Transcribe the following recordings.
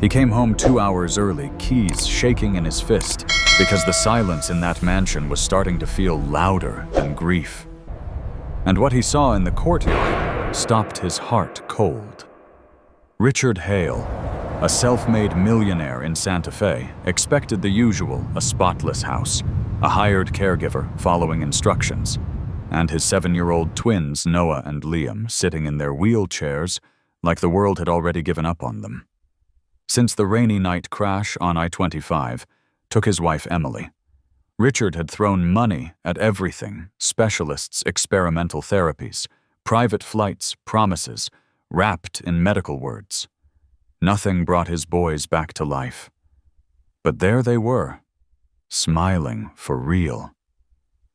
He came home 2 hours early, keys shaking in his fist, because the silence in that mansion was starting to feel louder than grief. And what he saw in the courtyard stopped his heart cold. Richard Hale, a self-made millionaire in Santa Fe, expected the usual, a spotless house, a hired caregiver following instructions, and his 7-year-old twins, Noah and Liam, sitting in their wheelchairs like the world had already given up on them. Since the rainy night crash on I-25 took his wife Emily, Richard had thrown money at everything: specialists, experimental therapies, private flights, promises, wrapped in medical words. Nothing brought his boys back to life. But there they were, smiling for real.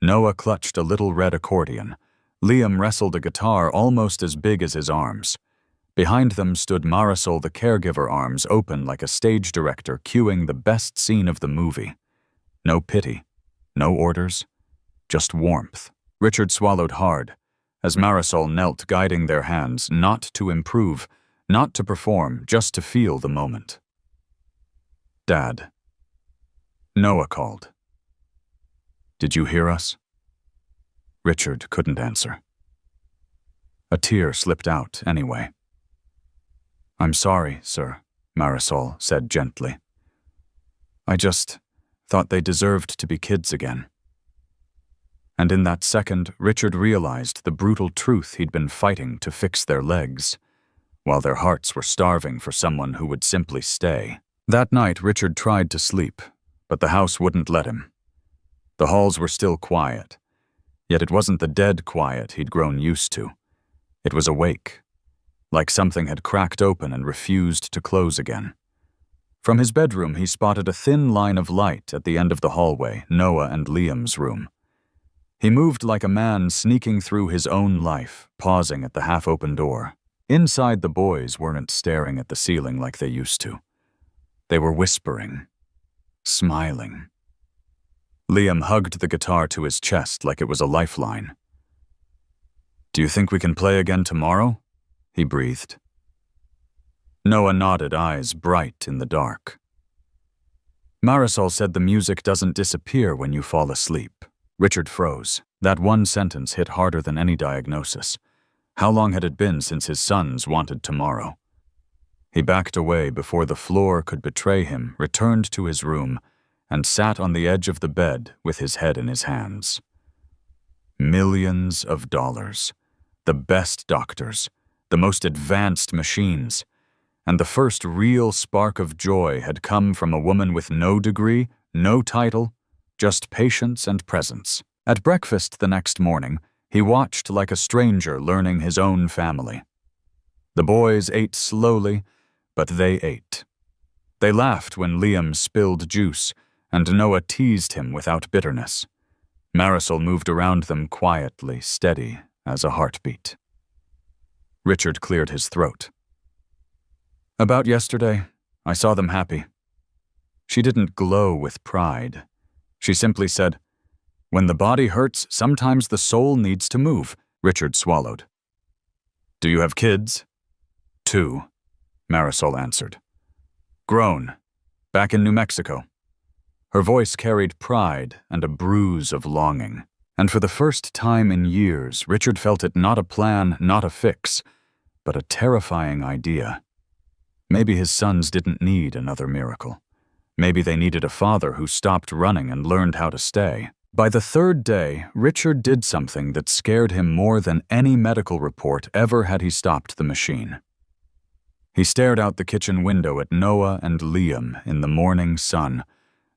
Noah clutched a little red accordion. Liam wrestled a guitar almost as big as his arms. Behind them stood Marisol, the caregiver, arms open like a stage director cueing the best scene of the movie. No pity, no orders, just warmth. Richard swallowed hard as Marisol knelt, guiding their hands, not to improve, not to perform, just to feel the moment. "Dad," Noah called. "Did you hear us?" Richard couldn't answer. A tear slipped out anyway. "I'm sorry, sir," Marisol said gently. "I just thought they deserved to be kids again." And in that second, Richard realized the brutal truth he'd been fighting to fix their legs, while their hearts were starving for someone who would simply stay. That night, Richard tried to sleep, but the house wouldn't let him. The halls were still quiet, yet it wasn't the dead quiet he'd grown used to. It was awake, like something had cracked open and refused to close again. From his bedroom, he spotted a thin line of light at the end of the hallway, Noah and Liam's room. He moved like a man sneaking through his own life, pausing at the half-open door. Inside, the boys weren't staring at the ceiling like they used to. They were whispering, smiling. Liam hugged the guitar to his chest like it was a lifeline. "Do you think we can play again tomorrow?" he breathed. Noah nodded, eyes bright in the dark. Marisol said the music doesn't disappear when you fall asleep. Richard froze. That one sentence hit harder than any diagnosis. How long had it been since his sons wanted tomorrow? He backed away before the floor could betray him, returned to his room, and sat on the edge of the bed with his head in his hands. Millions of dollars, the best doctors, the most advanced machines, and the first real spark of joy had come from a woman with no degree, no title, just patience and presence. At breakfast the next morning, he watched like a stranger learning his own family. The boys ate slowly, but they ate. They laughed when Liam spilled juice, and Noah teased him without bitterness. Marisol moved around them quietly, steady as a heartbeat. Richard cleared his throat. "About yesterday, I saw them happy." She didn't glow with pride. She simply said, "When the body hurts, sometimes the soul needs to move." Richard swallowed. "Do you have kids?" "2, Marisol answered. "Grown, back in New Mexico." Her voice carried pride and a bruise of longing. And for the first time in years, Richard felt it not a plan, not a fix, but a terrifying idea. Maybe his sons didn't need another miracle. Maybe they needed a father who stopped running and learned how to stay. By the 3rd day, Richard did something that scared him more than any medical report ever had he stopped the machine. He stared out the kitchen window at Noah and Liam in the morning sun,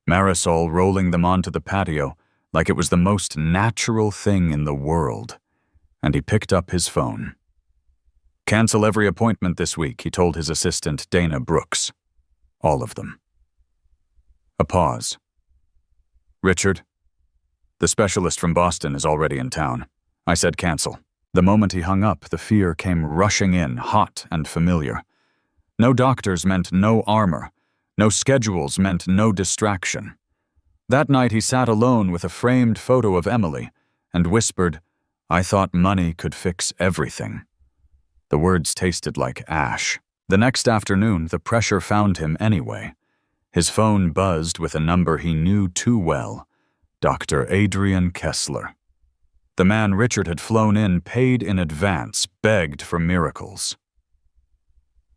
Marisol rolling them onto the patio like it was the most natural thing in the world, and he picked up his phone. "Cancel every appointment this week," he told his assistant, Dana Brooks. "All of them." A pause. "Richard, the specialist from Boston is already in town." I said cancel. The moment he hung up, the fear came rushing in, hot and familiar. No doctors meant no armor. No schedules meant no distraction. That night he sat alone with a framed photo of Emily and whispered, "I thought money could fix everything." The words tasted like ash. The next afternoon, the pressure found him anyway. His phone buzzed with a number he knew too well, Dr. Adrian Kessler. The man Richard had flown in paid in advance, begged for miracles.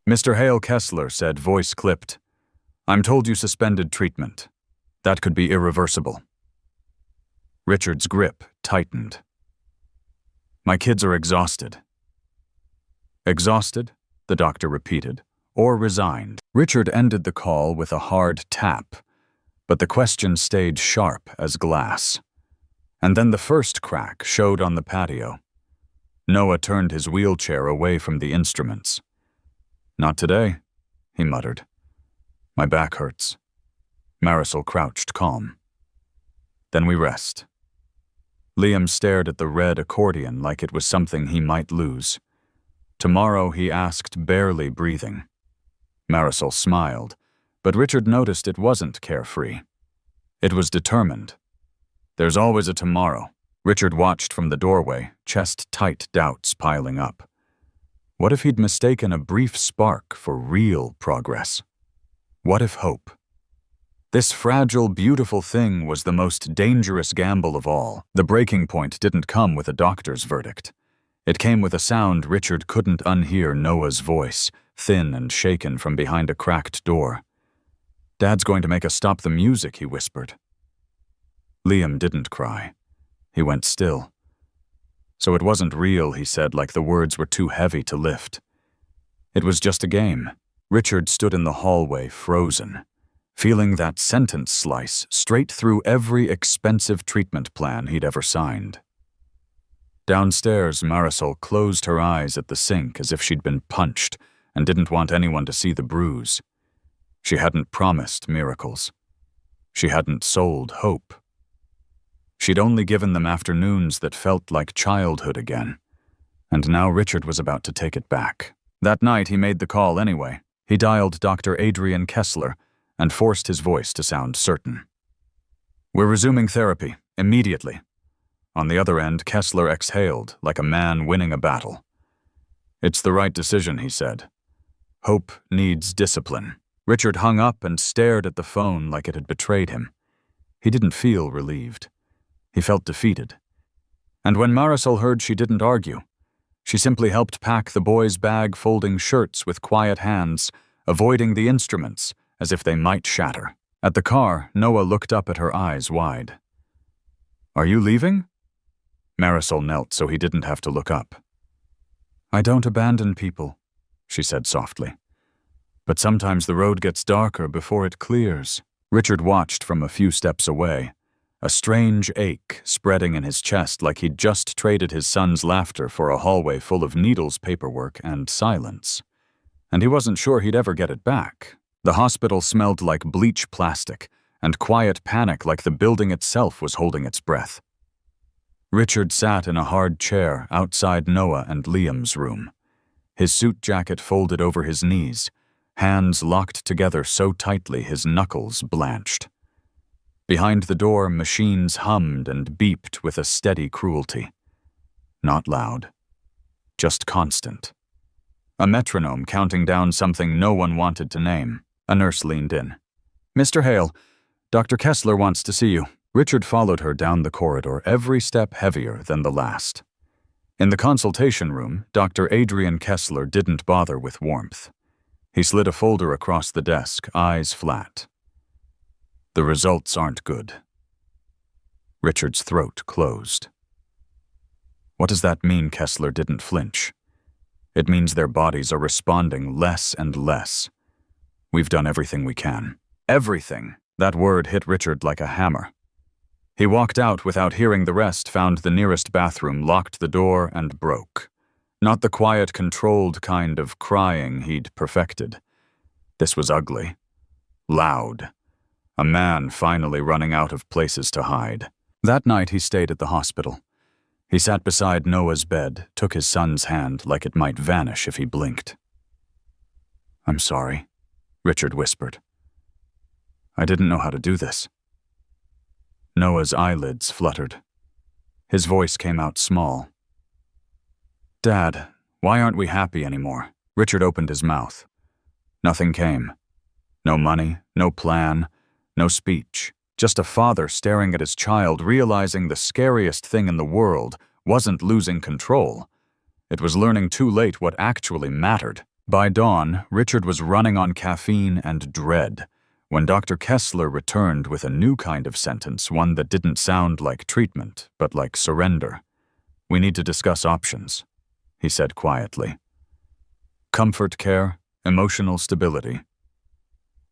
Mr. Hale Kessler said, voice clipped, "I'm told you suspended treatment. That could be irreversible." Richard's grip tightened. "My kids are exhausted." "Exhausted?" the doctor repeated, "or resigned?" Richard ended the call with a hard tap, but the question stayed sharp as glass. And then the first crack showed on the patio. Noah turned his wheelchair away from the instruments. "Not today," he muttered. "My back hurts." Marisol crouched calm. "Then we rest." Liam stared at the red accordion like it was something he might lose. "Tomorrow," he asked, barely breathing. Marisol smiled, but Richard noticed it wasn't carefree. It was determined. "There's always a tomorrow." Richard watched from the doorway, chest-tight doubts piling up. What if he'd mistaken a brief spark for real progress? What if hope? This fragile, beautiful thing was the most dangerous gamble of all. The breaking point didn't come with a doctor's verdict. It came with a sound Richard couldn't unhear, Noah's voice, thin and shaken from behind a cracked door. "Dad's going to make us stop the music," he whispered. Liam didn't cry. He went still. "So it wasn't real," he said, like the words were too heavy to lift. "It was just a game." Richard stood in the hallway, frozen, feeling that sentence slice straight through every expensive treatment plan he'd ever signed. Downstairs, Marisol closed her eyes at the sink as if she'd been punched and didn't want anyone to see the bruise. She hadn't promised miracles. She hadn't sold hope. She'd only given them afternoons that felt like childhood again. And now Richard was about to take it back. That night he made the call anyway. He dialed Dr. Adrian Kessler and forced his voice to sound certain. "We're resuming therapy, immediately." On the other end, Kessler exhaled, like a man winning a battle. "It's the right decision," he said. "Hope needs discipline." Richard hung up and stared at the phone like it had betrayed him. He didn't feel relieved. He felt defeated. And when Marisol heard she didn't argue, she simply helped pack the boys' bag, folding shirts with quiet hands, avoiding the instruments as if they might shatter. At the car, Noah looked up at her, eyes wide. "Are you leaving?" Marisol knelt so he didn't have to look up. "I don't abandon people," she said softly. "But sometimes the road gets darker before it clears." Richard watched from a few steps away, a strange ache spreading in his chest like he'd just traded his son's laughter for a hallway full of needles, paperwork, and silence. And he wasn't sure he'd ever get it back. The hospital smelled like bleach plastic, and quiet panic like the building itself was holding its breath. Richard sat in a hard chair outside Noah and Liam's room, his suit jacket folded over his knees, hands locked together so tightly his knuckles blanched. Behind the door, machines hummed and beeped with a steady cruelty. Not loud, just constant. A metronome counting down something no one wanted to name. A nurse leaned in. "Mr. Hale, Dr. Kessler wants to see you." Richard followed her down the corridor, every step heavier than the last. In the consultation room, Dr. Adrian Kessler didn't bother with warmth. He slid a folder across the desk, eyes flat. "The results aren't good." Richard's throat closed. What does that mean? Kessler didn't flinch. "It means their bodies are responding less and less. We've done everything we can." Everything. That word hit Richard like a hammer. He walked out without hearing the rest, found the nearest bathroom, locked the door, and broke. Not the quiet, controlled kind of crying he'd perfected. This was ugly. Loud. A man finally running out of places to hide. That night he stayed at the hospital. He sat beside Noah's bed, took his son's hand like it might vanish if he blinked. "I'm sorry," Richard whispered. "I didn't know how to do this." Noah's eyelids fluttered. His voice came out small. "Dad, why aren't we happy anymore?" Richard opened his mouth. Nothing came. No money, no plan, no speech. Just a father staring at his child, realizing the scariest thing in the world wasn't losing control. It was learning too late what actually mattered. By dawn, Richard was running on caffeine and dread when Dr. Kessler returned with a new kind of sentence, one that didn't sound like treatment, but like surrender. "We need to discuss options," he said quietly. "Comfort care, emotional stability."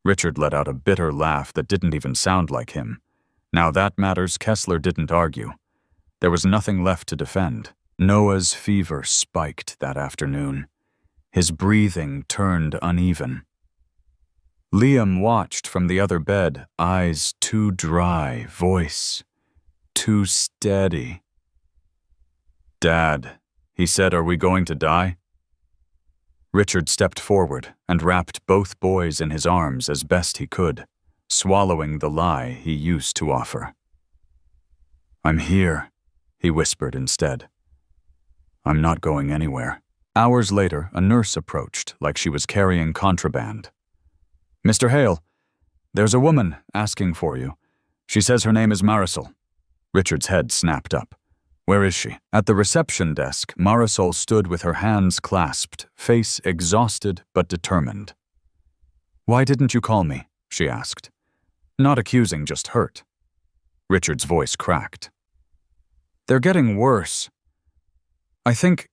Richard let out a bitter laugh that didn't even sound like him. Now that matters, Kessler didn't argue. There was nothing left to defend. Noah's fever spiked that afternoon. His breathing turned uneven. Liam watched from the other bed, eyes too dry, voice too steady. "Dad," he said, "are we going to die?" Richard stepped forward and wrapped both boys in his arms as best he could, swallowing the lie he used to offer. "I'm here," he whispered instead. "I'm not going anywhere." Hours later, a nurse approached like she was carrying contraband. "Mr. Hale, there's a woman asking for you. She says her name is Marisol." Richard's head snapped up. "Where is she?" At the reception desk, Marisol stood with her hands clasped, face exhausted but determined. "Why didn't you call me?" she asked. Not accusing, just hurt. Richard's voice cracked. "They're getting worse. I think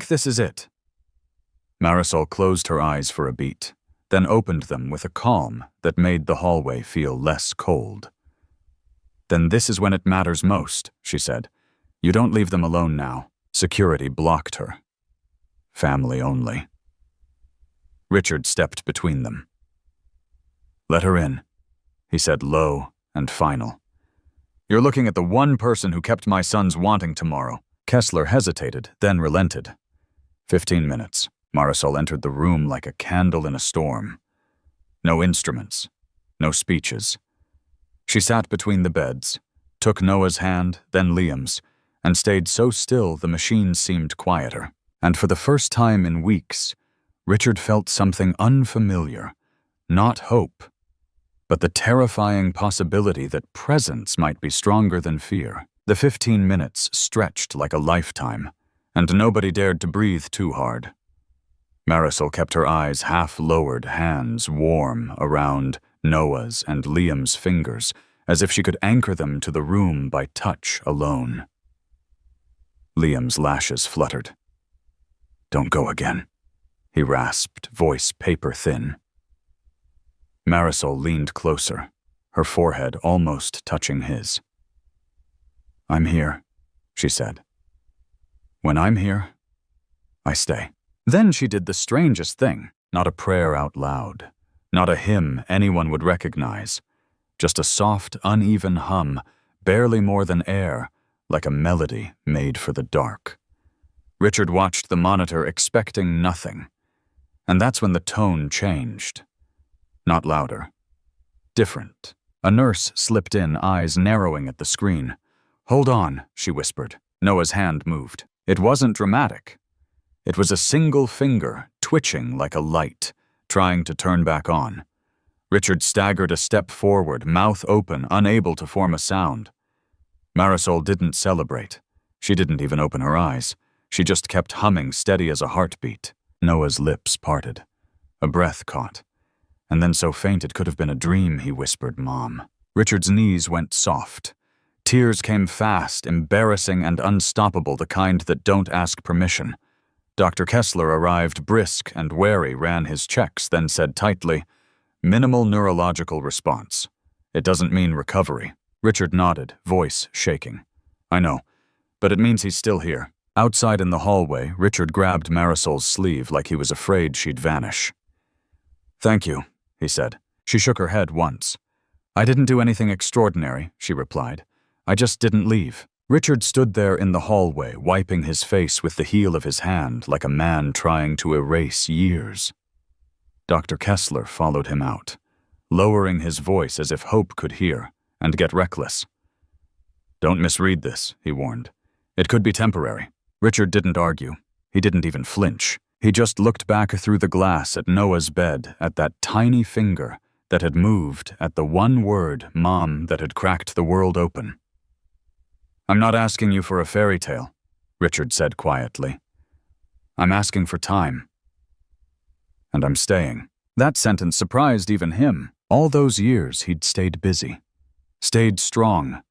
this is it." Marisol closed her eyes for a beat, then opened them with a calm that made the hallway feel less cold. "Then this is when it matters most," she said. "You don't leave them alone now." Security blocked her. Family only. Richard stepped between them. "Let her in," he said, low and final. "You're looking at the one person who kept my sons wanting tomorrow." Kessler hesitated, then relented. 15 minutes. Marisol entered the room like a candle in a storm. No instruments, no speeches. She sat between the beds, took Noah's hand, then Liam's, and stayed so still the machine seemed quieter. And for the first time in weeks, Richard felt something unfamiliar, not hope, but the terrifying possibility that presence might be stronger than fear. The 15 minutes stretched like a lifetime, and nobody dared to breathe too hard. Marisol kept her eyes half-lowered, hands warm around Noah's and Liam's fingers, as if she could anchor them to the room by touch alone. Liam's lashes fluttered. "Don't go again," he rasped, voice paper-thin. Marisol leaned closer, her forehead almost touching his. "I'm here," she said. "When I'm here, I stay." Then she did the strangest thing, not a prayer out loud, not a hymn anyone would recognize, just a soft, uneven hum, barely more than air, like a melody made for the dark. Richard watched the monitor, expecting nothing, and that's when the tone changed. Not louder. Different. A nurse slipped in, eyes narrowing at the screen. "Hold on," she whispered. Noah's hand moved. It wasn't dramatic. It was a single finger, twitching like a light, trying to turn back on. Richard staggered a step forward, mouth open, unable to form a sound. Marisol didn't celebrate. She didn't even open her eyes. She just kept humming, steady as a heartbeat. Noah's lips parted. A breath caught. And then so faint it could have been a dream, he whispered, "Mom." Richard's knees went soft. Tears came fast, embarrassing and unstoppable, the kind that don't ask permission. Dr. Kessler arrived brisk and wary, ran his checks, then said tightly, "Minimal neurological response. It doesn't mean recovery." Richard nodded, voice shaking. "I know, but it means he's still here." Outside in the hallway, Richard grabbed Marisol's sleeve like he was afraid she'd vanish. "Thank you," he said. She shook her head once. "I didn't do anything extraordinary," she replied. "I just didn't leave." Richard stood there in the hallway, wiping his face with the heel of his hand like a man trying to erase years. Dr. Kessler followed him out, lowering his voice as if hope could hear, and get reckless. "Don't misread this," he warned. "It could be temporary." Richard didn't argue. He didn't even flinch. He just looked back through the glass at Noah's bed, at that tiny finger that had moved at the one word, Mom, that had cracked the world open. "I'm not asking you for a fairy tale," Richard said quietly. "I'm asking for time. And I'm staying." That sentence surprised even him. All those years he'd stayed busy, stayed strong,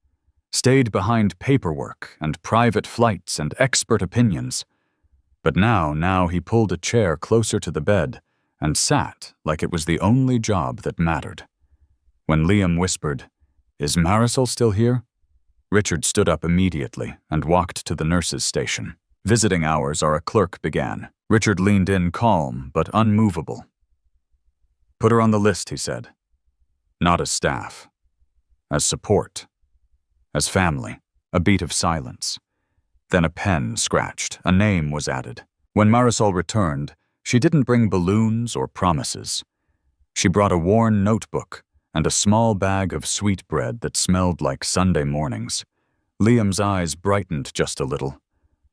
stayed behind paperwork and private flights and expert opinions. But now he pulled a chair closer to the bed and sat like it was the only job that mattered. When Liam whispered, "Is Marisol still here?" Richard stood up immediately and walked to the nurse's station. Visiting hours, a clerk began. Richard leaned in calm but unmovable. "Put her on the list," he said. "Not as staff. As support. As family." A beat of silence. Then a pen scratched. A name was added. When Marisol returned, she didn't bring balloons or promises. She brought a worn notebook and a small bag of sweetbread that smelled like Sunday mornings. Liam's eyes brightened just a little.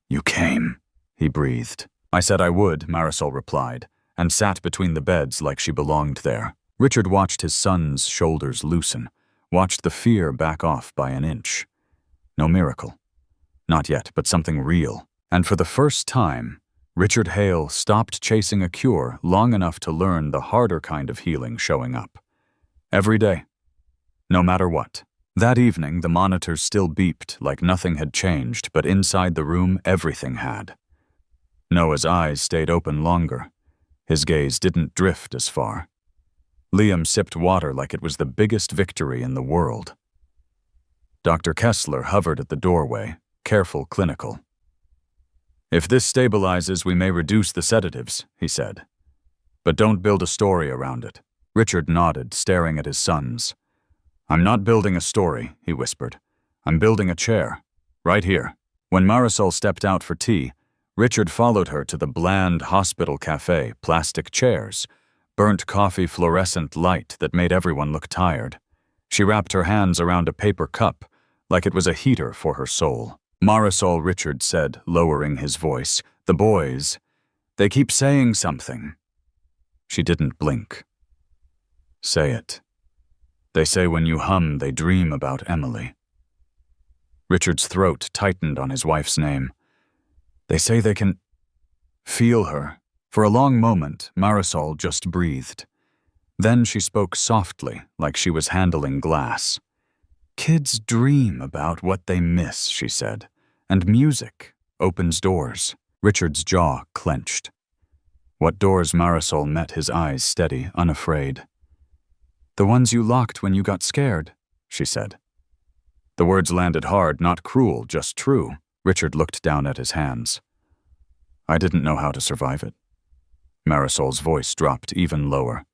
"You came," he breathed. "I said I would," Marisol replied, and sat between the beds like she belonged there. Richard watched his son's shoulders loosen, watched the fear back off by an inch. No miracle. Not yet, but something real. And for the first time, Richard Hale stopped chasing a cure long enough to learn the harder kind of healing showing up. Every day. No matter what. That evening, the monitors still beeped like nothing had changed, but inside the room, everything had. Noah's eyes stayed open longer. His gaze didn't drift as far. Liam sipped water like it was the biggest victory in the world. Dr. Kessler hovered at the doorway, careful, clinical. "If this stabilizes, we may reduce the sedatives," he said. "But don't build a story around it." Richard nodded, staring at his sons. "I'm not building a story," he whispered. "I'm building a chair. Right here." When Marisol stepped out for tea, Richard followed her to the bland hospital cafe, plastic chairs, burnt coffee fluorescent light that made everyone look tired. She wrapped her hands around a paper cup, like it was a heater for her soul. "Marisol," Richard said, lowering his voice, "the boys, they keep saying something." She didn't blink. "Say it. They say when you hum, they dream about Emily." Richard's throat tightened on his wife's name. "They say they can feel her." For a long moment, Marisol just breathed. Then she spoke softly, like she was handling glass. "Kids dream about what they miss," she said, "and music opens doors." Richard's jaw clenched. What doors? Marisol met his eyes steady, unafraid. "The ones you locked when you got scared," she said. The words landed hard, not cruel, just true. Richard looked down at his hands. "I didn't know how to survive it." Marisol's voice dropped even lower.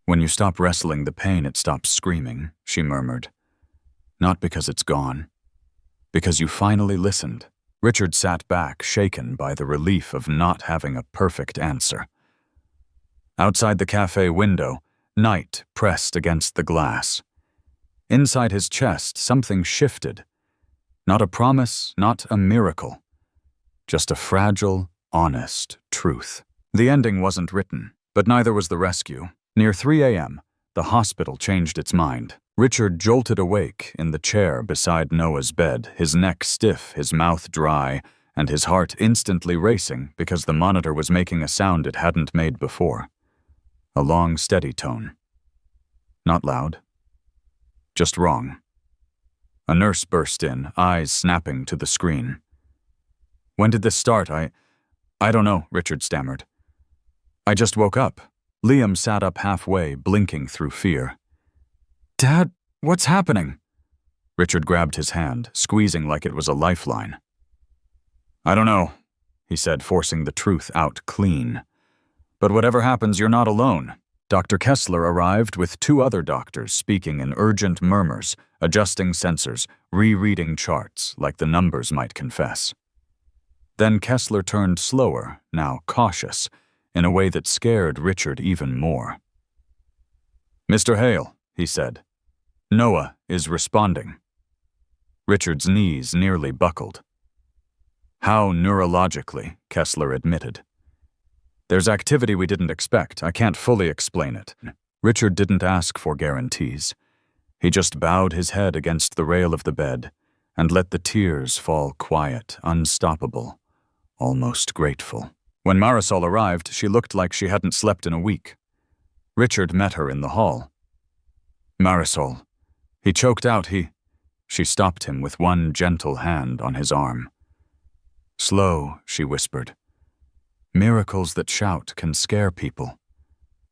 "When you stop wrestling the pain, it stops screaming," she murmured. "Not because it's gone. Because you finally listened." Richard sat back, shaken by the relief of not having a perfect answer. Outside the cafe window, night pressed against the glass. Inside his chest, something shifted. Not a promise, not a miracle. Just a fragile, honest truth. The ending wasn't written, but neither was the rescue. Near 3 a.m., the hospital changed its mind. Richard jolted awake in the chair beside Noah's bed, his neck stiff, his mouth dry, and his heart instantly racing because the monitor was making a sound it hadn't made before. A long, steady tone. Not loud. Just wrong. A nurse burst in, eyes snapping to the screen. "When did this start? I don't know," Richard stammered. "I just woke up." Liam sat up halfway, blinking through fear. "Dad, what's happening?" Richard grabbed his hand, squeezing like it was a lifeline. "I don't know," he said, forcing the truth out clean. "But whatever happens, you're not alone." Dr. Kessler arrived with 2 other doctors speaking in urgent murmurs, adjusting sensors, rereading charts like the numbers might confess. Then Kessler turned slower, now cautious, in a way that scared Richard even more. "Mr. Hale," he said, "Noah is responding." Richard's knees nearly buckled. "How neurologically?" Kessler admitted. There's activity we didn't expect. I can't fully explain it." Richard didn't ask for guarantees. He just bowed his head against the rail of the bed and let the tears fall quiet, unstoppable, almost grateful. When Marisol arrived, she looked like she hadn't slept in a week. Richard met her in the hall. "Marisol." He choked out. She stopped him with one gentle hand on his arm. "Slow," she whispered. "Miracles that shout can scare people.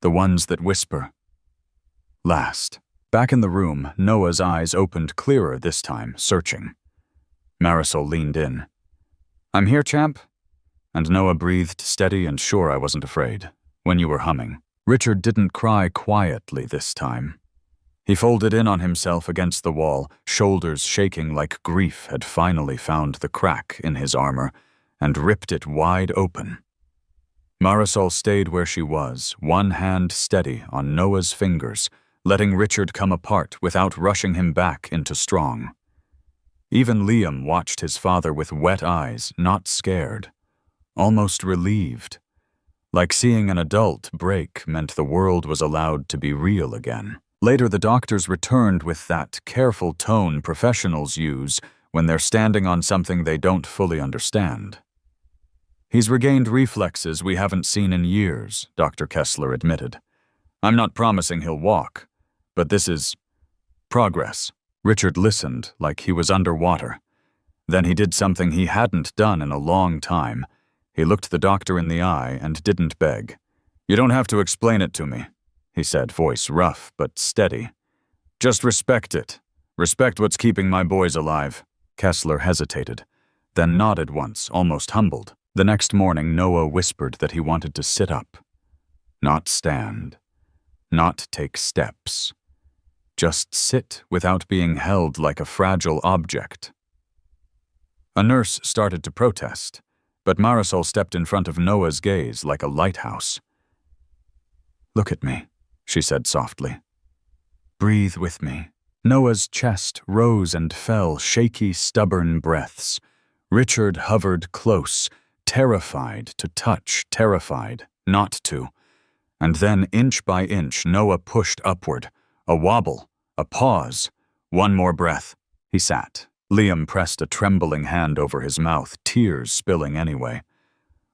The ones that whisper last." Back in the room, Noah's eyes opened clearer this time, searching. Marisol leaned in. "I'm here, champ." And Noah breathed steady and sure I wasn't afraid, when you were humming. Richard didn't cry quietly this time. He folded in on himself against the wall, shoulders shaking like grief had finally found the crack in his armor and ripped it wide open. Marisol stayed where she was, one hand steady on Noah's fingers, letting Richard come apart without rushing him back into strong. Even Liam watched his father with wet eyes, not scared, almost relieved, like seeing an adult break meant the world was allowed to be real again. Later, the doctors returned with that careful tone professionals use when they're standing on something they don't fully understand. "He's regained reflexes we haven't seen in years," Dr. Kessler admitted. "I'm not promising he'll walk, but this is progress." Richard listened like he was underwater. Then he did something he hadn't done in a long time. He looked the doctor in the eye and didn't beg. "You don't have to explain it to me," he said, voice rough but steady. "Just respect it. Respect what's keeping my boys alive." Kessler hesitated, then nodded once, almost humbled. The next morning, Noah whispered that he wanted to sit up. Not stand. Not take steps. Just sit without being held like a fragile object. A nurse started to protest, but Marisol stepped in front of Noah's gaze like a lighthouse. "Look at me," she said softly. "Breathe with me." Noah's chest rose and fell, shaky, stubborn breaths. Richard hovered close, terrified to touch, terrified not to. And then, inch by inch, Noah pushed upward. A wobble, a pause, one more breath. He sat. Liam pressed a trembling hand over his mouth, tears spilling anyway.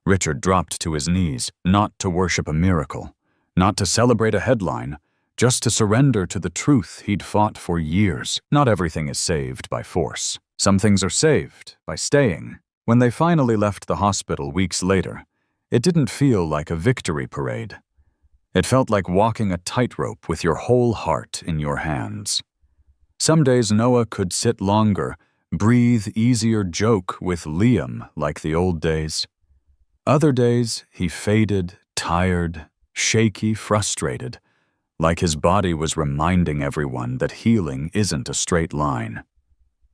Richard dropped to his knees, not to worship a miracle, not to celebrate a headline, just to surrender to the truth he'd fought for years. Not everything is saved by force. Some things are saved by staying. When they finally left the hospital weeks later, it didn't feel like a victory parade. It felt like walking a tightrope with your whole heart in your hands. Some days Noah could sit longer, breathe easier, joke with Liam like the old days. Other days he faded, tired, shaky, frustrated, like his body was reminding everyone that healing isn't a straight line.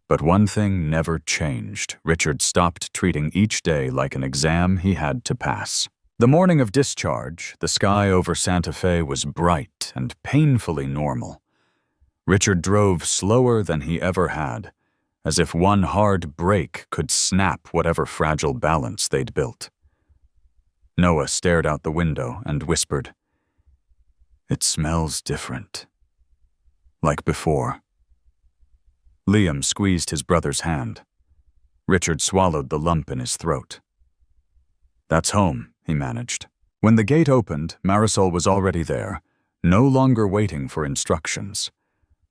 But one thing never changed. Richard stopped treating each day like an exam he had to pass. The morning of discharge, the sky over Santa Fe was bright and painfully normal. Richard drove slower than he ever had, as if one hard break could snap whatever fragile balance they'd built. Noah stared out the window and whispered, "It smells different. Like before." Liam squeezed his brother's hand. Richard swallowed the lump in his throat. "That's home," he managed. When the gate opened, Marisol was already there, no longer waiting for instructions,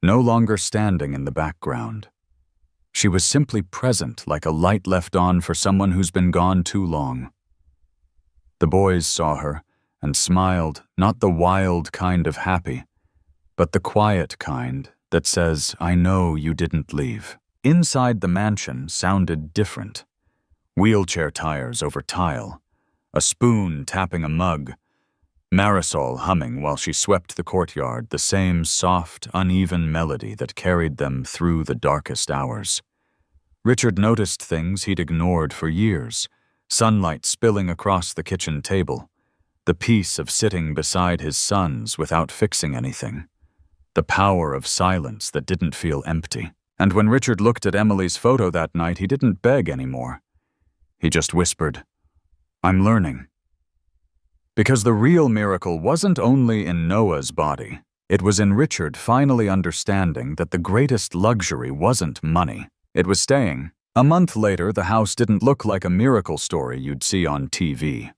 no longer standing in the background. She was simply present, like a light left on for someone who's been gone too long. The boys saw her and smiled, not the wild kind of happy, but the quiet kind that says, "I know you didn't leave." Inside the mansion sounded different. Wheelchair tires over tile, a spoon tapping a mug, Marisol humming while she swept the courtyard, the same soft, uneven melody that carried them through the darkest hours. Richard noticed things he'd ignored for years, sunlight spilling across the kitchen table, the peace of sitting beside his sons without fixing anything, the power of silence that didn't feel empty. And when Richard looked at Emily's photo that night, he didn't beg anymore. He just whispered, "I'm learning." Because the real miracle wasn't only in Noah's body. It was in Richard finally understanding that the greatest luxury wasn't money. It was staying. A month later, the house didn't look like a miracle story you'd see on TV.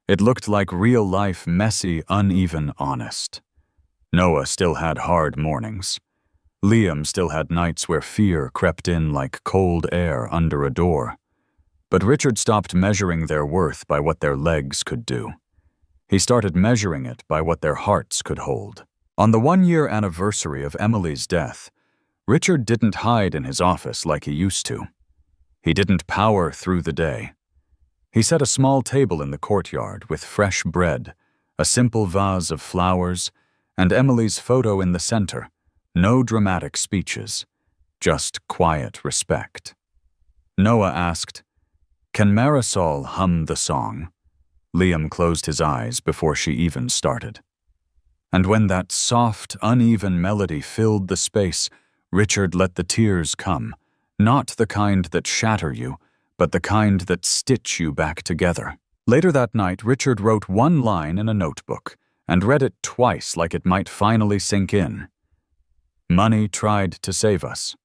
It looked like real life, messy, uneven, honest. Noah still had hard mornings. Liam still had nights where fear crept in like cold air under a door. But Richard stopped measuring their worth by what their legs could do. He started measuring it by what their hearts could hold. On the 1-year anniversary of Emily's death, Richard didn't hide in his office like he used to. He didn't power through the day. He set a small table in the courtyard with fresh bread, a simple vase of flowers, and Emily's photo in the center. No dramatic speeches, just quiet respect. Noah asked, "Can Marisol hum the song?" Liam closed his eyes before she even started. And when that soft, uneven melody filled the space, Richard let the tears come, not the kind that shatter you, but the kind that stitch you back together. Later that night, Richard wrote one line in a notebook and read it twice like it might finally sink in. Money tried to save us.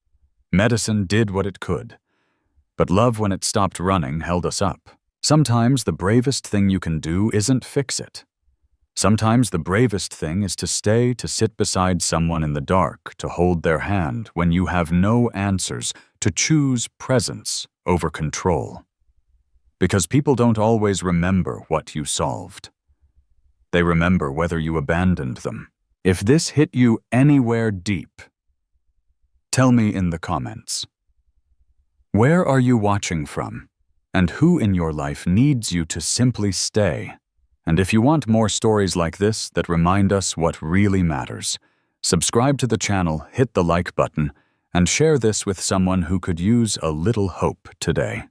Medicine did what it could. But love, when it stopped running, held us up. Sometimes the bravest thing you can do isn't fix it. Sometimes the bravest thing is to stay, to sit beside someone in the dark, to hold their hand when you have no answers, to choose presence over control. Because people don't always remember what you solved. They remember whether you abandoned them. If this hit you anywhere deep, tell me in the comments. Where are you watching from? And who in your life needs you to simply stay? And if you want more stories like this that remind us what really matters, subscribe to the channel, hit the like button, and share this with someone who could use a little hope today.